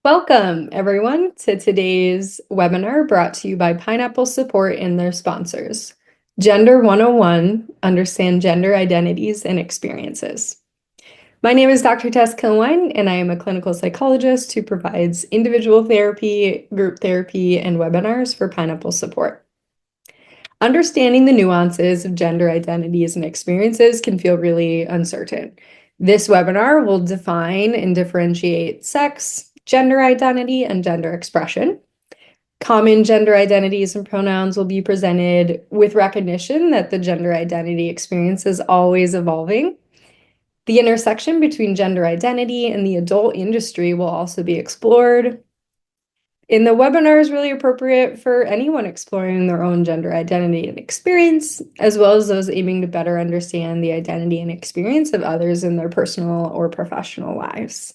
Welcome, everyone, to today's webinar brought to you by Pineapple Support and their sponsors. Gender 101, Understand Gender Identities and Experiences. My name is Dr. Tess Kilwein, and I am a clinical psychologist who provides individual therapy, group therapy, and webinars for Pineapple Support. Understanding the nuances of gender identities and experiences can feel really uncertain. This webinar will define and differentiate sex, gender identity, and gender expression. Common gender identities and pronouns will be presented with recognition that the gender identity experience is always evolving. The intersection between gender identity and the adult industry will also be explored. And the webinar is really appropriate for anyone exploring their own gender identity and experience, as well as those aiming to better understand the identity and experience of others in their personal or professional lives.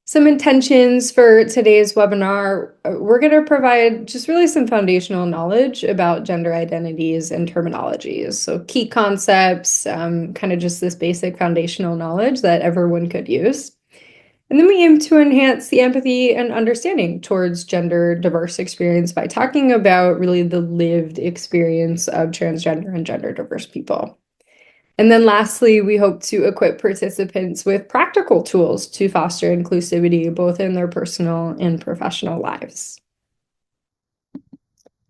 Some intentions for today's webinar, we're going to provide just really some foundational knowledge about gender identities and terminologies. So key concepts, kind of just this basic foundational knowledge that everyone could use. And then we aim to enhance the empathy and understanding towards gender diverse experience by talking about really the lived experience of transgender and gender diverse people. And then lastly, we hope to equip participants with practical tools to foster inclusivity, both in their personal and professional lives.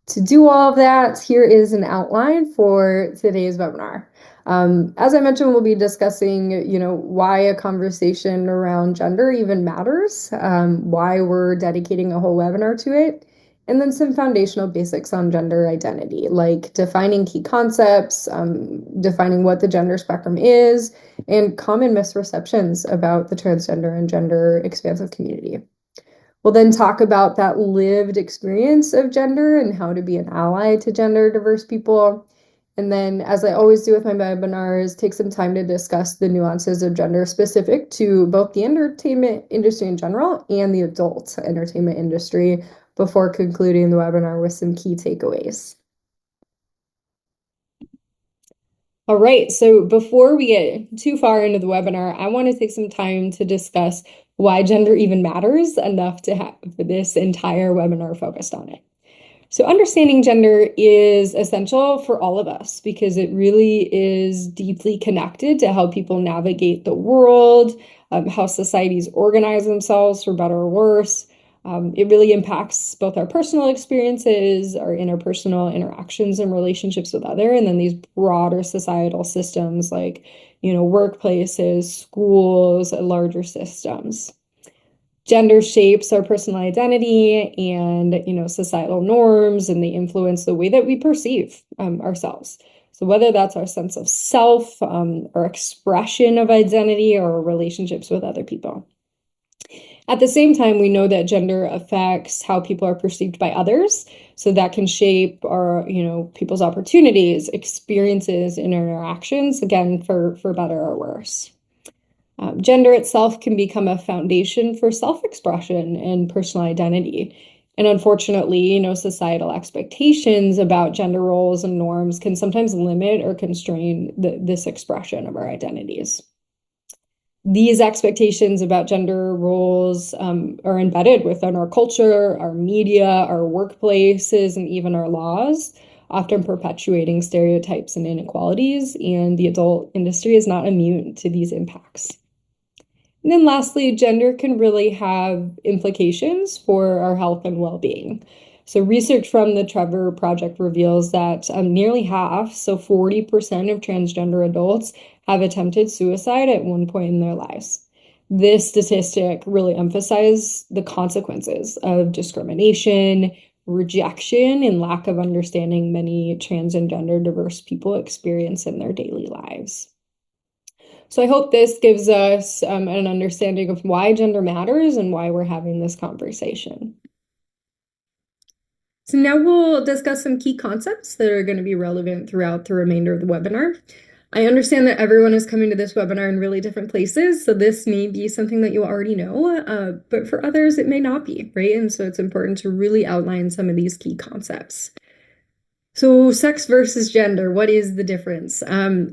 To do all of that, here is an outline for today's webinar. As I mentioned, we'll be discussing, why a conversation around gender even matters, why we're dedicating a whole webinar to it, and then some foundational basics on gender identity, like defining key concepts, defining what the gender spectrum is, and common misperceptions about the transgender and gender expansive community. We'll then talk about that lived experience of gender and how to be an ally to gender diverse people. And then, as I always do with my webinars, take some time to discuss the nuances of gender specific to both the entertainment industry in general and the adult entertainment industry before concluding the webinar with some key takeaways. All right, so before we get too far into the webinar, I want to take some time to discuss why gender even matters enough to have this entire webinar focused on it. So understanding gender is essential for all of us because it really is deeply connected to how people navigate the world, how societies organize themselves for better or worse. It really impacts both our personal experiences, our interpersonal interactions and relationships with others, and then these broader societal systems like, workplaces, schools, and larger systems. Gender shapes our personal identity and, societal norms, and they influence the way that we perceive ourselves. So whether that's our sense of self, our expression of identity, or our relationships with other people. At the same time, we know that gender affects how people are perceived by others. So that can shape our, people's opportunities, experiences, and interactions, again, for better or worse. Gender itself can become a foundation for self-expression and personal identity. And unfortunately, societal expectations about gender roles and norms can sometimes limit or constrain this expression of our identities. These expectations about gender roles are embedded within our culture, our media, our workplaces, and even our laws, often perpetuating stereotypes and inequalities, and the adult industry is not immune to these impacts. And then lastly, gender can really have implications for our health and well-being. So research from the Trevor Project reveals that nearly half, so 40% of transgender adults have attempted suicide at one point in their lives. This statistic really emphasizes the consequences of discrimination, rejection, and lack of understanding many trans and gender diverse people experience in their daily lives. So I hope this gives us an understanding of why gender matters and why we're having this conversation. So now we'll discuss some key concepts that are going to be relevant throughout the remainder of the webinar. I understand that everyone is coming to this webinar in really different places, so this may be something that you already know, but for others it may not be, right? And so it's important to really outline some of these key concepts. So, sex versus gender, what is the difference?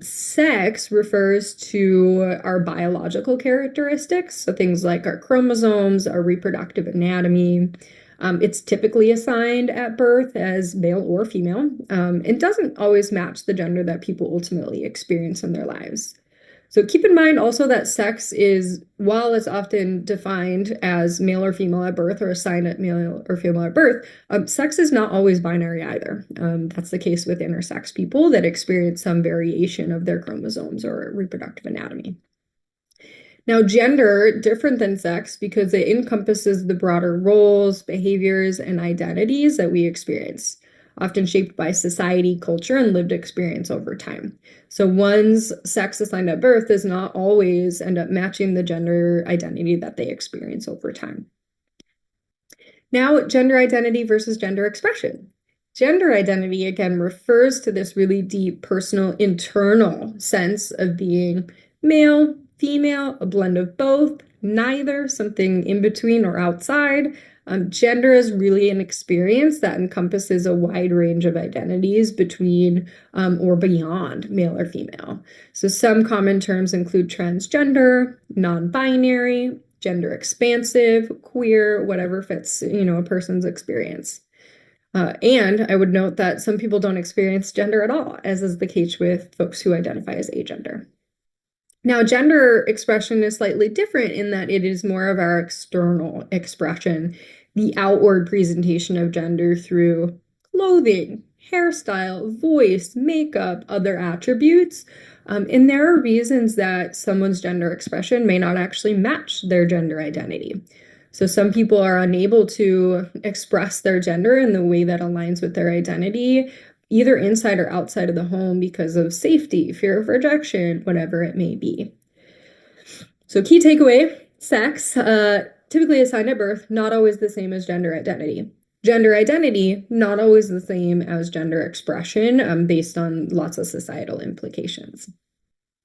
Sex refers to our biological characteristics, so things like our chromosomes, our reproductive anatomy. It's typically assigned at birth as male or female. It doesn't always match the gender that people ultimately experience in their lives. So keep in mind also that sex is, while it's often defined as male or female at birth or assigned at male or female at birth, sex is not always binary either. That's the case with intersex people that experience some variation of their chromosomes or reproductive anatomy. Now, gender, different than sex because it encompasses the broader roles, behaviors, and identities that we experience, often shaped by society, culture, and lived experience over time. So one's sex assigned at birth does not always end up matching the gender identity that they experience over time. Now, gender identity versus gender expression. Gender identity, again, refers to this really deep, personal, internal sense of being male, female, a blend of both, neither, something in between or outside. Gender is really an experience that encompasses a wide range of identities between or beyond male or female. So some common terms include transgender, non-binary, gender expansive, queer, whatever fits, a person's experience. And I would note that some people don't experience gender at all, as is the case with folks who identify as agender. Now, gender expression is slightly different in that it is more of our external expression, the outward presentation of gender through clothing, hairstyle, voice, makeup, other attributes. And there are reasons that someone's gender expression may not actually match their gender identity. So some people are unable to express their gender in the way that aligns with their identity, either inside or outside of the home because of safety, fear of rejection, whatever it may be. So key takeaway, sex, typically assigned at birth, not always the same as gender identity. Gender identity, not always the same as gender expression, based on lots of societal implications.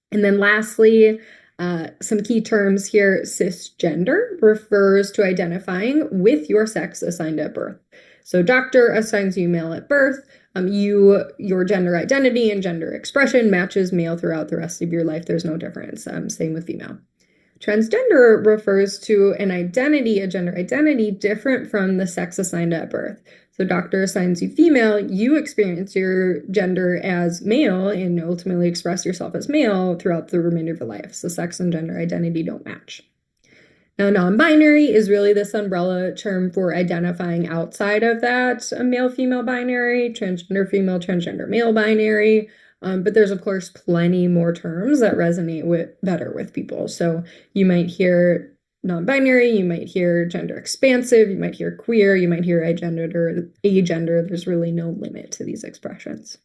And then lastly, some key terms here, cisgender refers to identifying with your sex assigned at birth. So doctor assigns you male at birth. Your gender identity and gender expression matches male throughout the rest of your life. There's no difference. Same with female. Transgender refers to an identity, a gender identity different from the sex assigned at birth. So doctor assigns you female, you experience your gender as male and ultimately express yourself as male throughout the remainder of your life. So sex and gender identity don't match. Now, non-binary is really this umbrella term for identifying outside of that male-female binary, transgender female, transgender male binary. But there's, of course, plenty more terms that resonate better with people. So you might hear non-binary, you might hear gender expansive, you might hear queer, you might hear agender or agender. There's really no limit to these expressions.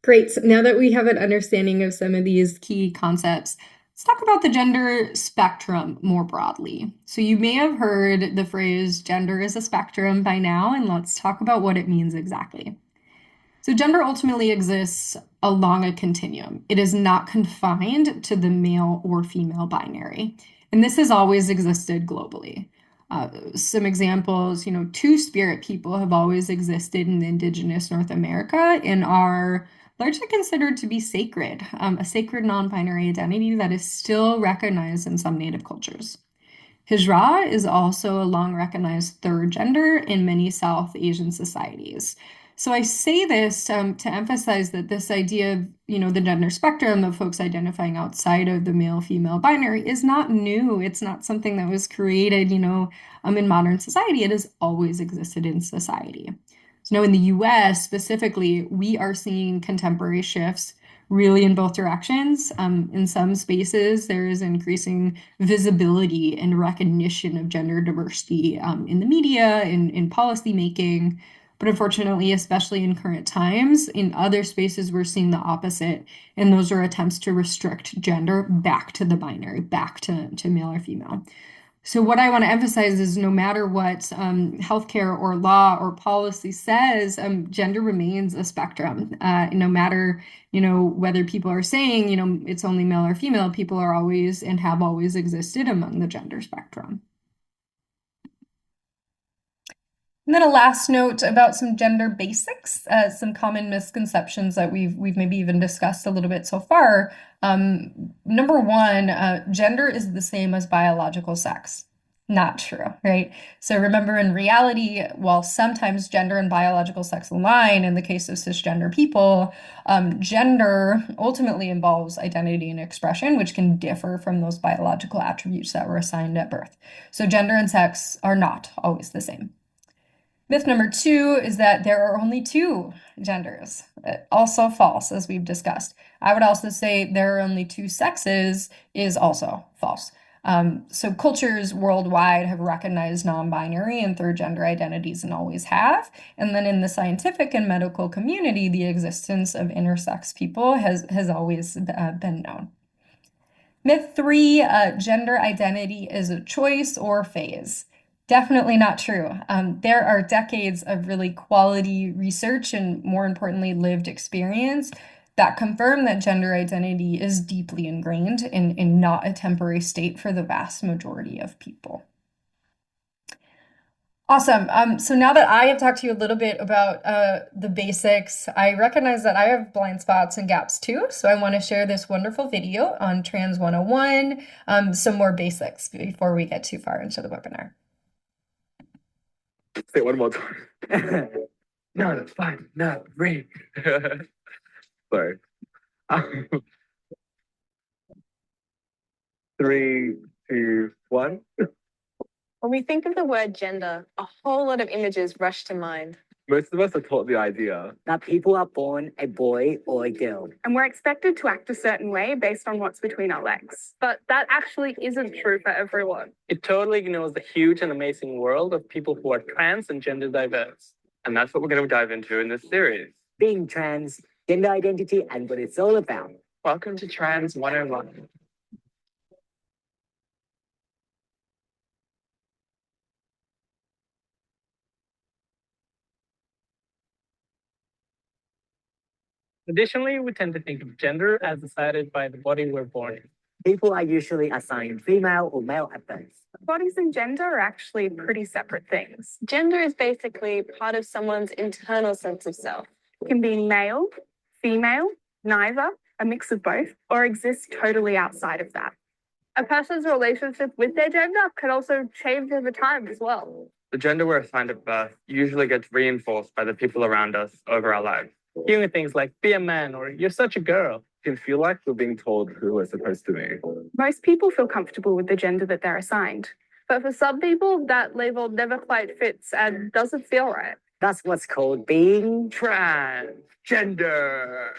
Great. So now that we have an understanding of some of these key concepts, let's talk about the gender spectrum more broadly. So you may have heard the phrase gender is a spectrum by now, and let's talk about what it means exactly. So gender ultimately exists along a continuum. It is not confined to the male or female binary. And this has always existed globally. Some examples, two-spirit people have always existed in indigenous North America and are largely considered to be sacred, a sacred non-binary identity that is still recognized in some Native cultures. Hijra is also a long recognized third gender in many South Asian societies. So I say this to emphasize that this idea of, the gender spectrum of folks identifying outside of the male-female binary is not new. It's not something that was created, in modern society. It has always existed in society. So now in the US specifically, we are seeing contemporary shifts really in both directions. In some spaces, there is increasing visibility and recognition of gender diversity in the media, in policy making. But unfortunately, especially in current times, in other spaces, we're seeing the opposite. And those are attempts to restrict gender back to the binary, back to male or female. So what I want to emphasize is no matter what healthcare or law or policy says, gender remains a spectrum. No matter, whether people are saying, it's only male or female, people are always and have always existed among the gender spectrum. And then a last note about some gender basics, some common misconceptions that we've maybe even discussed a little bit so far. Number one, gender is the same as biological sex. Not true, right? So remember, in reality, while sometimes gender and biological sex align in the case of cisgender people, gender ultimately involves identity and expression, which can differ from those biological attributes that were assigned at birth. So gender and sex are not always the same. Myth number two is that there are only two genders. Also false, as we've discussed. I would also say there are only two sexes is also false. So cultures worldwide have recognized non-binary and third gender identities and always have. And then in the scientific and medical community, the existence of intersex people has always been known. Myth three, gender identity is a choice or phase. Definitely not true. There are decades of really quality research and, more importantly, lived experience that confirm that gender identity is deeply ingrained in not a temporary state for the vast majority of people. Awesome. So now that I have talked to you a little bit about the basics, I recognize that I have blind spots and gaps too. So I want to share this wonderful video on Trans 101, some more basics before we get too far into the webinar. Say it one more time. No, that's fine. No, ring. Sorry. Three, two, one. When we think of the word gender, a whole lot of images rush to mind. Most of us are taught the idea that people are born a boy or a girl. And we're expected to act a certain way based on what's between our legs. But that actually isn't true for everyone. It totally ignores the huge and amazing world of people who are trans and gender diverse. and that's what we're going to dive into in this series. Being trans, gender identity, and what it's all about. Welcome to Trans 101. Additionally, we tend to think of gender as decided by the body we're born in. People are usually assigned female or male at birth. Bodies and gender are actually pretty separate things. Gender is basically part of someone's internal sense of self. It can be male, female, neither, a mix of both, or exist totally outside of that. A person's relationship with their gender can also change over time as well. The gender we're assigned at birth usually gets reinforced by the people around us over our lives. Hearing things like, be a man, or you're such a girl, Can feel like we're being told who we're supposed to be. Most people feel comfortable with the gender that they're assigned. But for some people, that label never quite fits and doesn't feel right. That's what's called being Transgender.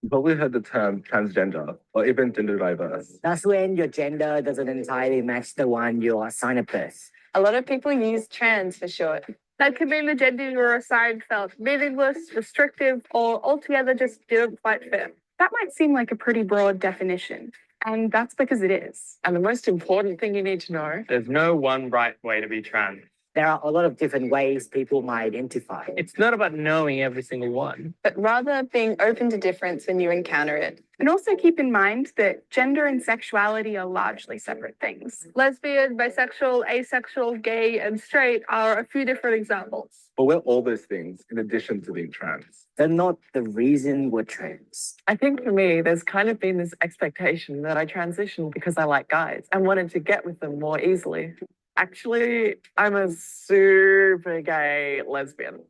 You probably heard the term transgender or even gender diverse. That's when your gender doesn't entirely match the one you're assigned at birth. A lot of people use trans for short. That can mean the gender you were assigned felt meaningless, restrictive, or altogether just didn't quite fit. That might seem like a pretty broad definition, and that's because it is. and the most important thing you need to know, There's no one right way to be trans. There are a lot of different ways people might identify. it's not about knowing every single one. But rather being open to difference when you encounter it. And also keep in mind that gender and sexuality are largely separate things. Lesbian, bisexual, asexual, gay, and straight are a few different examples. But we're all those things in addition to being trans. They're not the reason we're trans. I think for me, there's kind of been this expectation that I transitioned because I like guys and wanted to get with them more easily. Actually, I'm a super gay lesbian.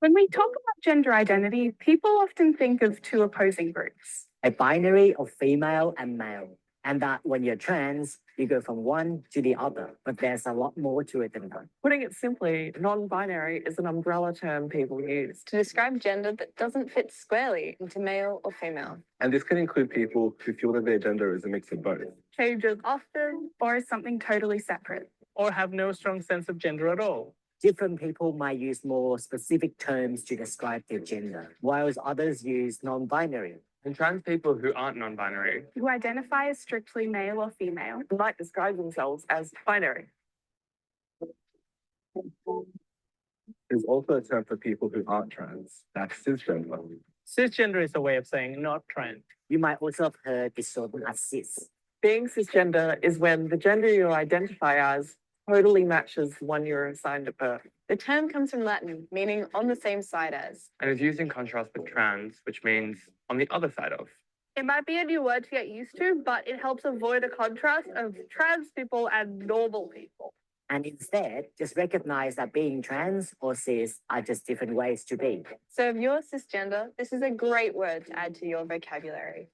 When we talk about gender identity, people often think of two opposing groups. A binary of female and male. And that when you're trans, you go from one to the other. But there's a lot more to it than that. Putting it simply, non-binary is an umbrella term people use. To describe gender that doesn't fit squarely into male or female. And this can include people who feel that their gender is a mix of both. Changes often or is something totally separate. Or have no strong sense of gender at all. Different people might use more specific terms to describe their gender, whilst others use non-binary. And trans people who aren't non-binary. Who identify as strictly male or female. They might describe themselves as binary. There's also a term for people who aren't trans. That's cisgender. Cisgender is a way of saying not trans. You might also have heard this term as cis. Being cisgender is when the gender you identify as totally matches the one you're assigned at birth. The term comes from Latin, meaning on the same side as. And is used in contrast with trans, which means on the other side of. It might be a new word to get used to, but it helps avoid a contrast of trans people and normal people. And instead, just recognize that being trans or cis are just different ways to be. So if you're cisgender, this is a great word to add to your vocabulary.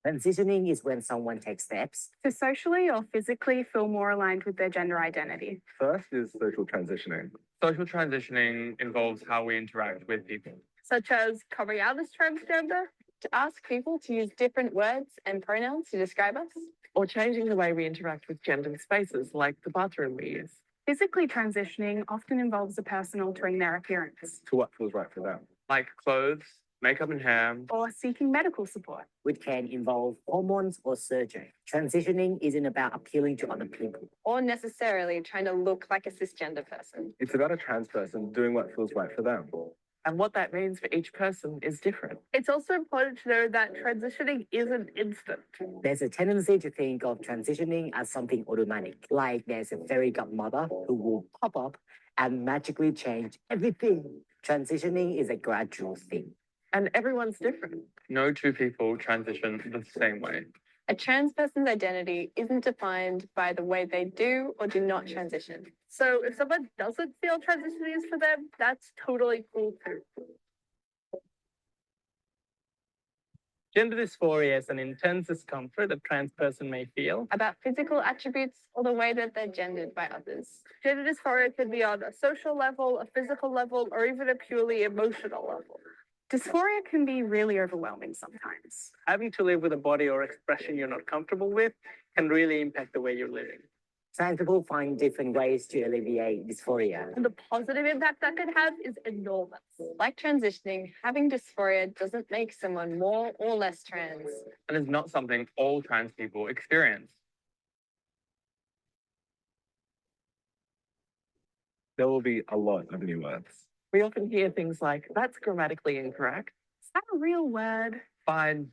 Transitioning is when someone takes steps To socially or physically feel more aligned with their gender identity. First is social transitioning. Social transitioning involves how we interact with people. Such as coming out as transgender. To ask people to use different words and pronouns to describe us. Or changing the way we interact with gendered spaces, like the bathroom we use. Physically transitioning often involves a person altering their appearance To what feels right for them. Like clothes, makeup and hair. or seeking medical support. which can involve hormones or surgery. Transitioning isn't about appealing to other people. Or necessarily trying to look like a cisgender person. It's about a trans person doing what feels right for them. And what that means for each person is different. It's also important to know that transitioning isn't instant. There's a tendency to think of transitioning as something automatic, like there's a fairy godmother who will pop up and magically change everything. Transitioning is a gradual thing. And everyone's different. No two people transition the same way. A trans person's identity isn't defined by the way they do or do not transition. So if someone doesn't feel transitioning is for them, that's totally cool too. Gender dysphoria is an intense discomfort a trans person may feel. About physical attributes or the way that they're gendered by others. Gender dysphoria can be on a social level, a physical level, or even a purely emotional level. Dysphoria can be really overwhelming sometimes. Having to live with a body or expression you're not comfortable with can really impact the way you're living. Trans people find different ways to alleviate dysphoria. And the positive impact that could have is enormous. Like transitioning, having dysphoria doesn't make someone more or less trans. And is not something all trans people experience. There will be a lot of new words. We often hear things like, that's grammatically incorrect. Is that a real word? Fine,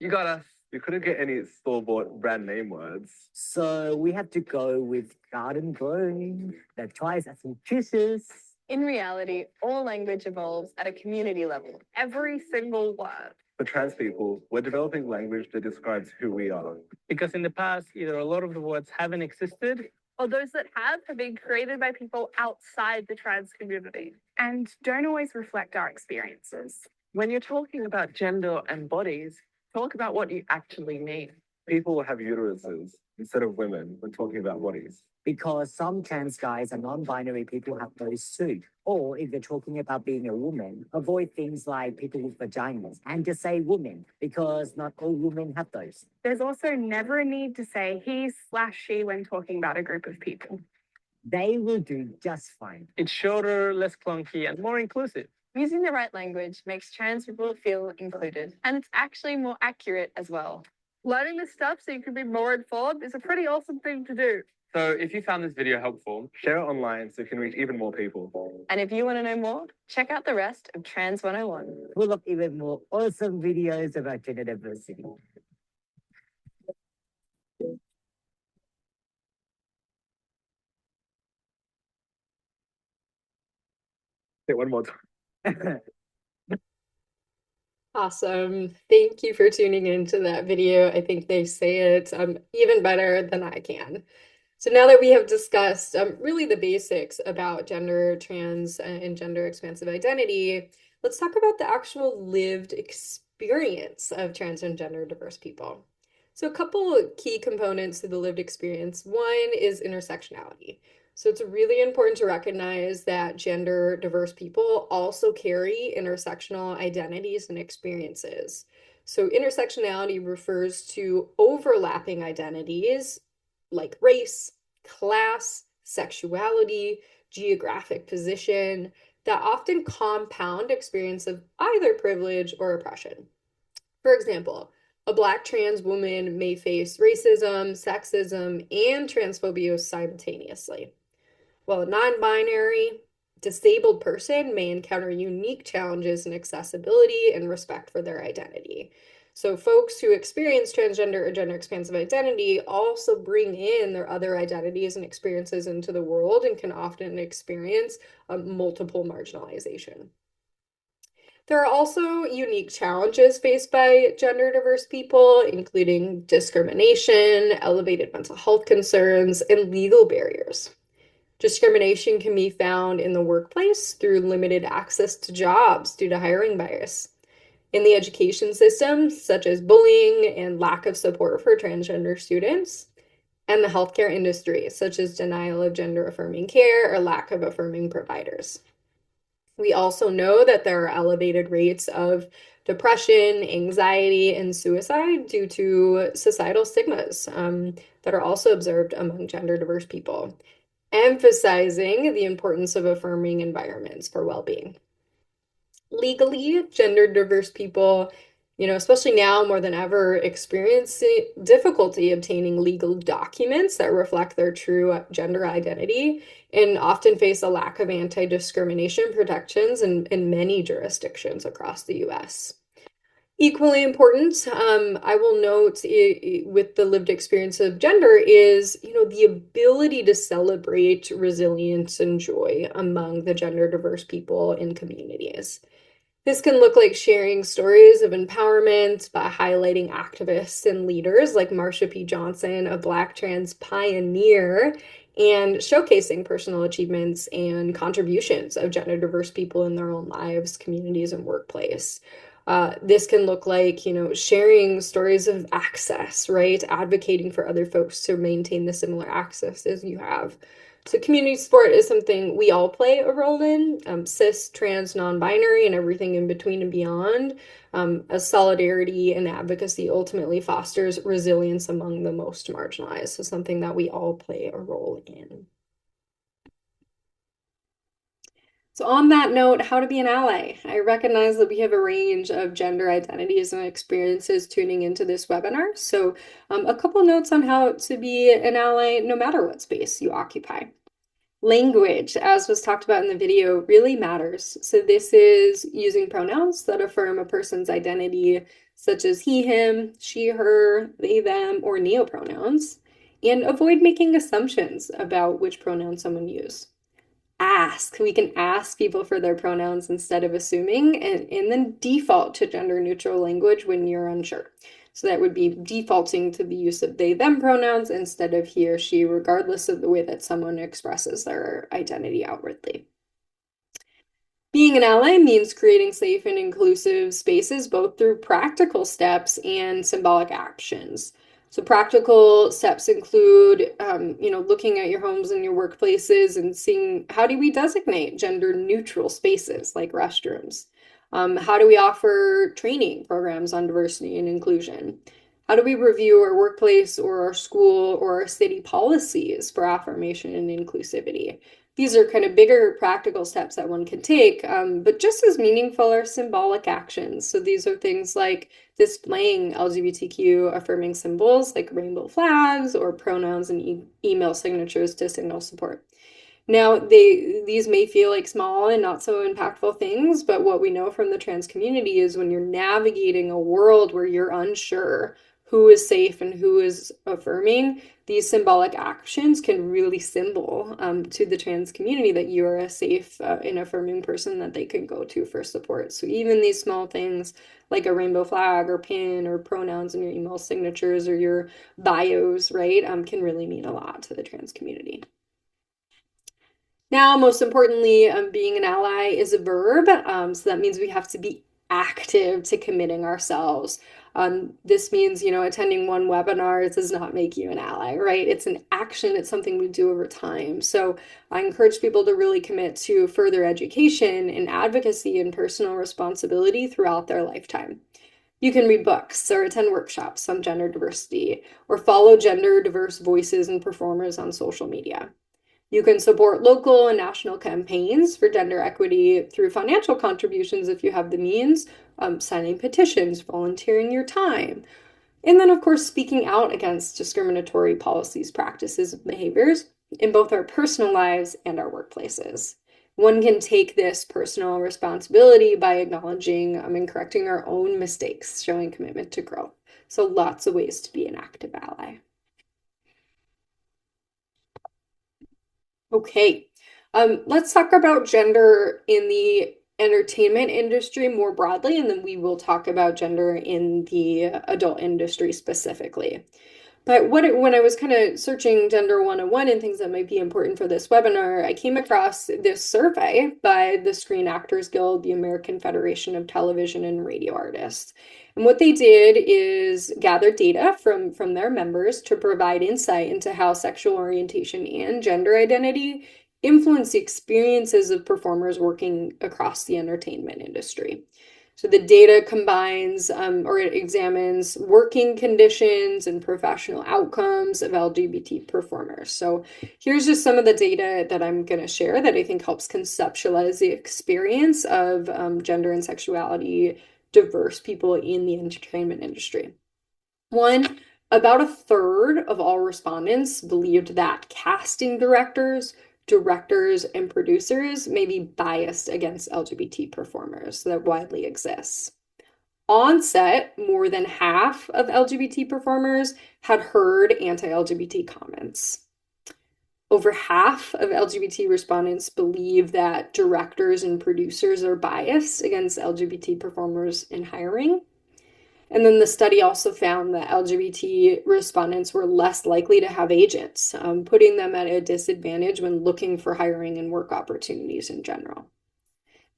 you got us. You couldn't get any store-bought brand name words. So we have to go with garden growing, that twice as nutritious. In reality, all language evolves at a community level. Every single word. For trans people, we're developing language that describes who we are. Because in the past, either a lot of the words haven't existed, Or those that have been created by people outside the trans community. And don't always reflect our experiences. When you're talking about gender and bodies, talk about what you actually mean. People have uteruses instead of women when talking about bodies. Because some trans guys and non-binary people have those too. Or if you're talking about being a woman, avoid things like people with vaginas and just say woman, because not all women have those. There's also never a need to say he/she when talking about a group of people. They will do just fine. it's shorter, less clunky, and more inclusive. Using the right language makes trans people feel included, and it's actually more accurate as well. Learning this stuff so you can be more informed is a pretty awesome thing to do. So if you found this video helpful, Share it online so you can reach even more people. And if you want to know more, check out the rest of Trans 101. Full of even more awesome videos about gender diversity. Say it one more time. Awesome. Thank you for tuning into that video. I think they say it even better than I can. So now that we have discussed really the basics about gender, trans, and gender expansive identity, let's talk about the actual lived experience of trans and gender diverse people. So a couple of key components to the lived experience. One is intersectionality. So it's really important to recognize that gender diverse people also carry intersectional identities and experiences. So intersectionality refers to overlapping identities like race, class, sexuality, geographic position that often compound experience of either privilege or oppression. For example, a Black trans woman may face racism, sexism, and transphobia simultaneously, while a non-binary disabled person may encounter unique challenges in accessibility and respect for their identity. So folks who experience transgender or gender expansive identity also bring in their other identities and experiences into the world and can often experience multiple marginalization. There are also unique challenges faced by gender diverse people, including discrimination, elevated mental health concerns, and legal barriers. Discrimination can be found in the workplace through limited access to jobs due to hiring bias. In the education system, such as bullying and lack of support for transgender students, and the healthcare industry, such as denial of gender affirming care or lack of affirming providers. We also know that there are elevated rates of depression, anxiety, and suicide due to societal stigmas that are also observed among gender diverse people, emphasizing the importance of affirming environments for well-being. Legally, gender diverse people, especially now more than ever, experience difficulty obtaining legal documents that reflect their true gender identity and often face a lack of anti-discrimination protections in many jurisdictions across the US. Equally important, I will note with the lived experience of gender is, the ability to celebrate resilience and joy among the gender diverse people in communities. This can look like sharing stories of empowerment by highlighting activists and leaders like Marsha P. Johnson, a Black trans pioneer, and showcasing personal achievements and contributions of gender diverse people in their own lives, communities, and workplace. This can look like, sharing stories of access, right? Advocating for other folks to maintain the similar access as you have. So community support is something we all play a role in, cis, trans, non-binary, and everything in between and beyond, as solidarity and advocacy ultimately fosters resilience among the most marginalized. So something that we all play a role in. So on that note, how to be an ally. I recognize that we have a range of gender identities and experiences tuning into this webinar. So a couple notes on how to be an ally no matter what space you occupy. Language, as was talked about in the video, really matters. So this is using pronouns that affirm a person's identity, such as he, him, she, her, they, them, or neopronouns, and avoid making assumptions about which pronoun someone uses. We can ask people for their pronouns instead of assuming, and then default to gender neutral language when you're unsure. So that would be defaulting to the use of they, them pronouns instead of he or she, regardless of the way that someone expresses their identity outwardly. Being an ally means creating safe and inclusive spaces, both through practical steps and symbolic actions. So practical steps include, looking at your homes and your workplaces and seeing how do we designate gender neutral spaces like restrooms? How do we offer training programs on diversity and inclusion? How do we review our workplace or our school or our city policies for affirmation and inclusivity? These are kind of bigger practical steps that one can take, but just as meaningful are symbolic actions. So these are things like displaying LGBTQ affirming symbols like rainbow flags or pronouns and email signatures to signal support. Now, these may feel like small and not so impactful things, but what we know from the trans community is when you're navigating a world where you're unsure who is safe and who is affirming, these symbolic actions can really symbol to the trans community that you are a safe and affirming person that they can go to for support. So even these small things like a rainbow flag or pin or pronouns in your email signatures or your bios, right, can really mean a lot to the trans community. Now, most importantly, being an ally is a verb. So that means we have to be active to committing ourselves. This means, attending one webinar does not make you an ally, right? It's an action. It's something we do over time. So I encourage people to really commit to further education and advocacy and personal responsibility throughout their lifetime. You can read books or attend workshops on gender diversity or follow gender diverse voices and performers on social media. You can support local and national campaigns for gender equity through financial contributions if you have the means, signing petitions, volunteering your time, and then, of course, speaking out against discriminatory policies, practices, and behaviors in both our personal lives and our workplaces. one can take this personal responsibility by acknowledging and correcting our own mistakes, showing commitment to growth. So lots of ways to be an active ally. Okay, let's talk about gender in the entertainment industry more broadly, and then we will talk about gender in the adult industry specifically. But when I was kind of searching Gender 101 and things that might be important for this webinar, I came across this survey by the Screen Actors Guild, the American Federation of Television and Radio Artists. And what they did is gather data from their members to provide insight into how sexual orientation and gender identity influence the experiences of performers working across the entertainment industry. So the data combines or it examines working conditions and professional outcomes of LGBT performers. So here's just some of the data that I'm going to share that I think helps conceptualize the experience of gender and sexuality diverse people in the entertainment industry. One, about a third of all respondents believed that casting directors, and producers may be biased against LGBT performers. So that widely exists. On set, more than half of LGBT performers had heard anti-LGBT comments. Over half of LGBT respondents believe that directors and producers are biased against LGBT performers in hiring. And then the study also found that LGBT respondents were less likely to have agents, putting them at a disadvantage when looking for hiring and work opportunities in general.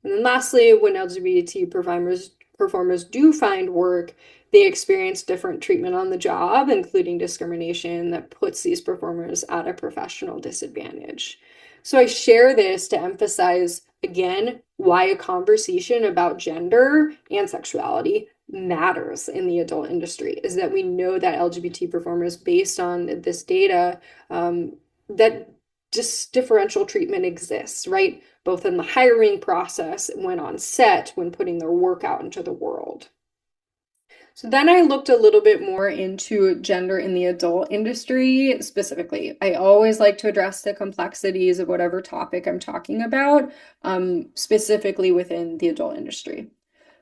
And then lastly, when LGBT performers do find work, they experience different treatment on the job, including discrimination that puts these performers at a professional disadvantage. So I share this to emphasize, again, why a conversation about gender and sexuality matters in the adult industry is that we know that LGBT performers, based on this data, that just differential treatment exists, right? Both in the hiring process, when on set, when putting their work out into the world. So then I looked a little bit more into gender in the adult industry specifically. I always like to address the complexities of whatever topic I'm talking about, specifically within the adult industry.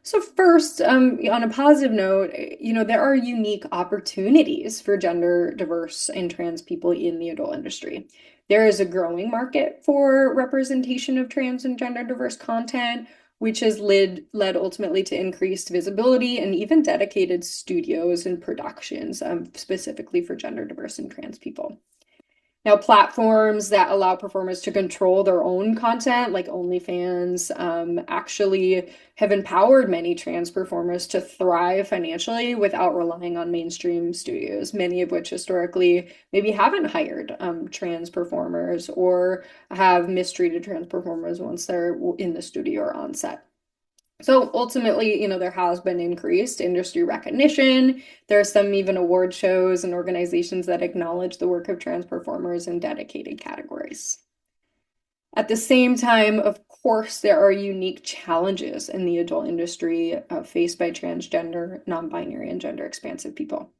So first, on a positive note, there are unique opportunities for gender diverse and trans people in the adult industry. There is a growing market for representation of trans and gender diverse content, which has led ultimately to increased visibility and even dedicated studios and productions, specifically for gender diverse and trans people. Now, platforms that allow performers to control their own content, like OnlyFans, actually have empowered many trans performers to thrive financially without relying on mainstream studios, many of which historically maybe haven't hired trans performers or have mistreated trans performers once they're in the studio or on set. So ultimately, there has been increased industry recognition. There are some even award shows and organizations that acknowledge the work of trans performers in dedicated categories. At the same time, of course, there are unique challenges in the adult industry faced by transgender, non-binary, and gender expansive people.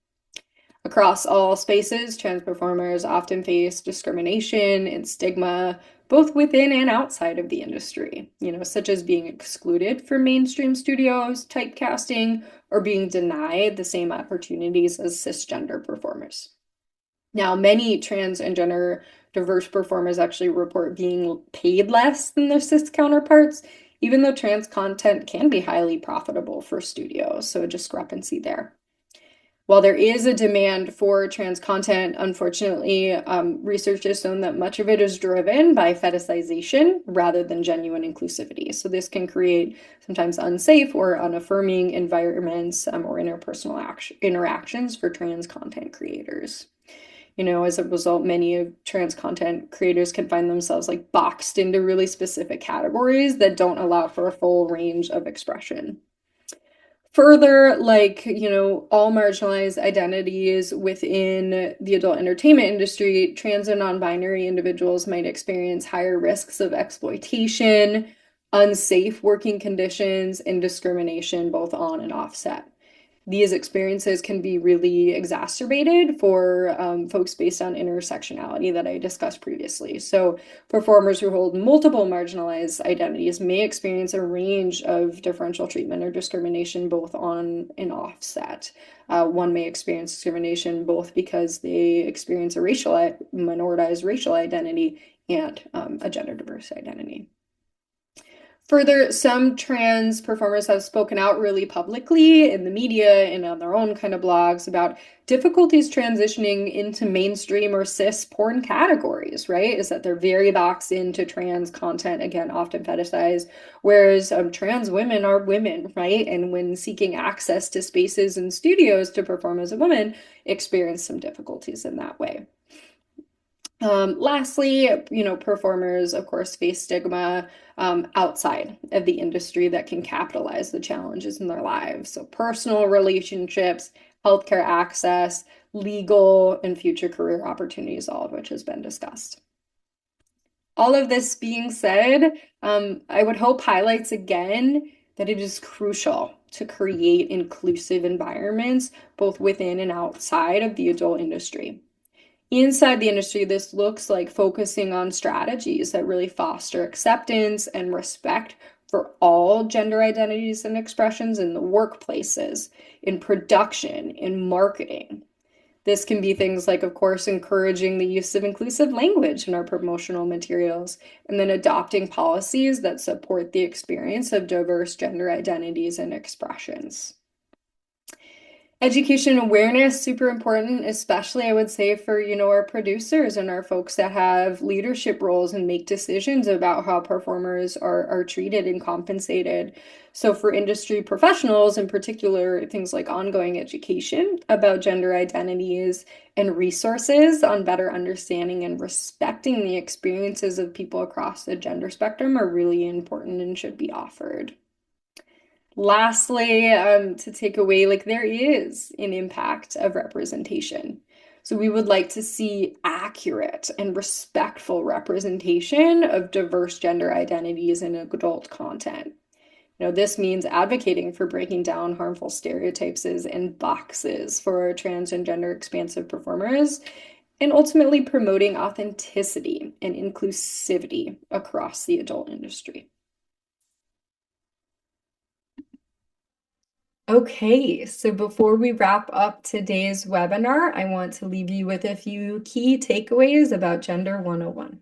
Across all spaces, trans performers often face discrimination and stigma, both within and outside of the industry, such as being excluded from mainstream studios, typecasting, or being denied the same opportunities as cisgender performers. Now, many trans and gender diverse performers actually report being paid less than their cis counterparts, even though trans content can be highly profitable for studios, so a discrepancy there. While there is a demand for trans content, unfortunately, research has shown that much of it is driven by fetishization rather than genuine inclusivity. So this can create sometimes unsafe or unaffirming environments or interpersonal interactions for trans content creators. As a result, many of trans content creators can find themselves boxed into really specific categories that don't allow for a full range of expression. Further, all marginalized identities within the adult entertainment industry, trans and non-binary individuals might experience higher risks of exploitation, unsafe working conditions, and discrimination both on and off set. these experiences can be really exacerbated for folks based on intersectionality that I discussed previously. So performers who hold multiple marginalized identities may experience a range of differential treatment or discrimination both on and off set. One may experience discrimination both because they experience a minoritized racial identity and a gender diverse identity. Further, some trans performers have spoken out really publicly in the media and on their own kind of blogs about difficulties transitioning into mainstream or cis porn categories, right? Is that they're very boxed into trans content, again, often fetishized, whereas trans women are women, right? And when seeking access to spaces and studios to perform as a woman, experience some difficulties in that way. Lastly, performers, of course, face stigma outside of the industry that can capitalize the challenges in their lives. So personal relationships, healthcare access, legal and future career opportunities, all of which has been discussed. All of this being said, I would hope highlights again that it is crucial to create inclusive environments, both within and outside of the adult industry. Inside the industry, this looks like focusing on strategies that really foster acceptance and respect for all gender identities and expressions in the workplaces, in production, in marketing. This can be things like, of course, encouraging the use of inclusive language in our promotional materials, and then adopting policies that support the experience of diverse gender identities and expressions. Education awareness, super important, especially I would say for, our producers and our folks that have leadership roles and make decisions about how performers are treated and compensated. So for industry professionals in particular, things like ongoing education about gender identities and resources on better understanding and respecting the experiences of people across the gender spectrum are really important and should be offered. Lastly, to take away, there is an impact of representation. So we would like to see accurate and respectful representation of diverse gender identities in adult content. This means advocating for breaking down harmful stereotypes and boxes for trans and gender expansive performers, and ultimately promoting authenticity and inclusivity across the adult industry. Okay, so before we wrap up today's webinar, I want to leave you with a few key takeaways about Gender 101.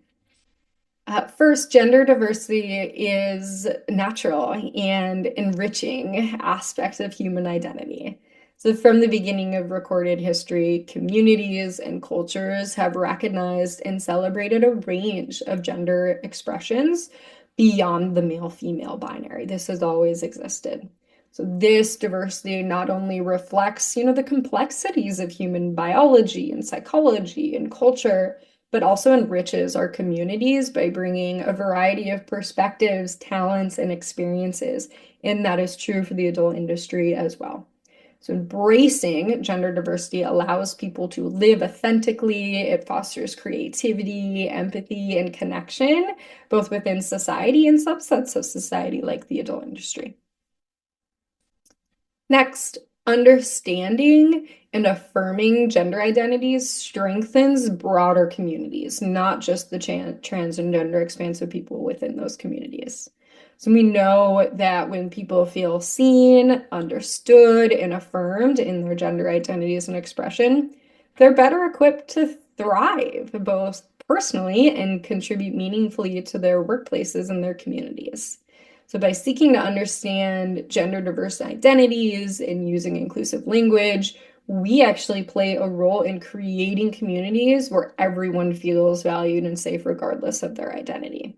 First, gender diversity is natural and enriching aspects of human identity. So from the beginning of recorded history, communities and cultures have recognized and celebrated a range of gender expressions beyond the male-female binary. This has always existed. So this diversity not only reflects, the complexities of human biology and psychology and culture, but also enriches our communities by bringing a variety of perspectives, talents, and experiences. And that is true for the adult industry as well. So embracing gender diversity allows people to live authentically. It fosters creativity, empathy, and connection, both within society and subsets of society like the adult industry. Next, understanding and affirming gender identities strengthens broader communities, not just the trans and gender expansive people within those communities. So we know that when people feel seen, understood, and affirmed in their gender identities and expression, they're better equipped to thrive, both personally and contribute meaningfully to their workplaces and their communities. So by seeking to understand gender diverse identities and using inclusive language, we actually play a role in creating communities where everyone feels valued and safe regardless of their identity.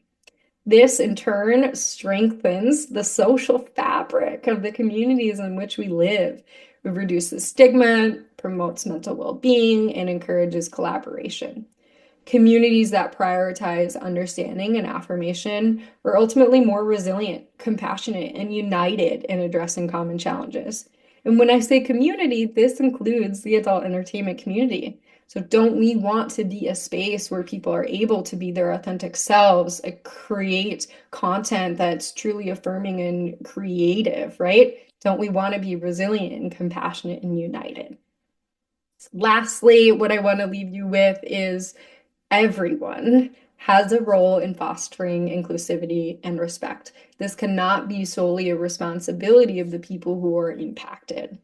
This in turn strengthens the social fabric of the communities in which we live. It reduces stigma, promotes mental well-being, and encourages collaboration. Communities that prioritize understanding and affirmation are ultimately more resilient, compassionate, and united in addressing common challenges. And when I say community, this includes the adult entertainment community. So don't we want to be a space where people are able to be their authentic selves, create content that's truly affirming and creative, right? Don't we want to be resilient and compassionate and united? Lastly, what I want to leave you with is everyone has a role in fostering inclusivity and respect. This cannot be solely a responsibility of the people who are impacted.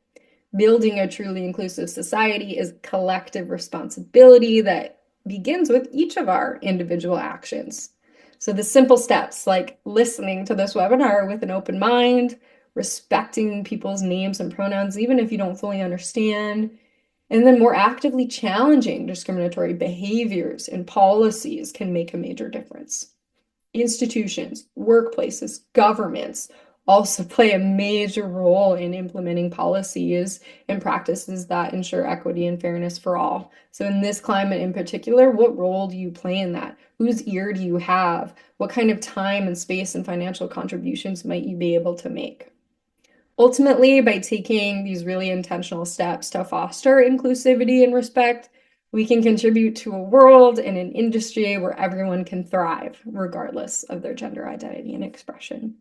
Building a truly inclusive society is a collective responsibility that begins with each of our individual actions. So the simple steps like listening to this webinar with an open mind, respecting people's names and pronouns, even if you don't fully understand, and then more actively challenging discriminatory behaviors and policies can make a major difference. Institutions, workplaces, governments also play a major role in implementing policies and practices that ensure equity and fairness for all. So in this climate in particular, what role do you play in that? Whose ear do you have? What kind of time and space and financial contributions might you be able to make? Ultimately, by taking these really intentional steps to foster inclusivity and respect, we can contribute to a world and an industry where everyone can thrive, regardless of their gender identity and expression.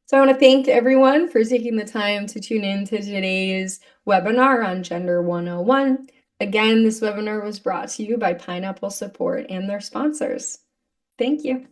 So I want to thank everyone for taking the time to tune in to today's webinar on Gender 101. Again, this webinar was brought to you by Pineapple Support and their sponsors. Thank you.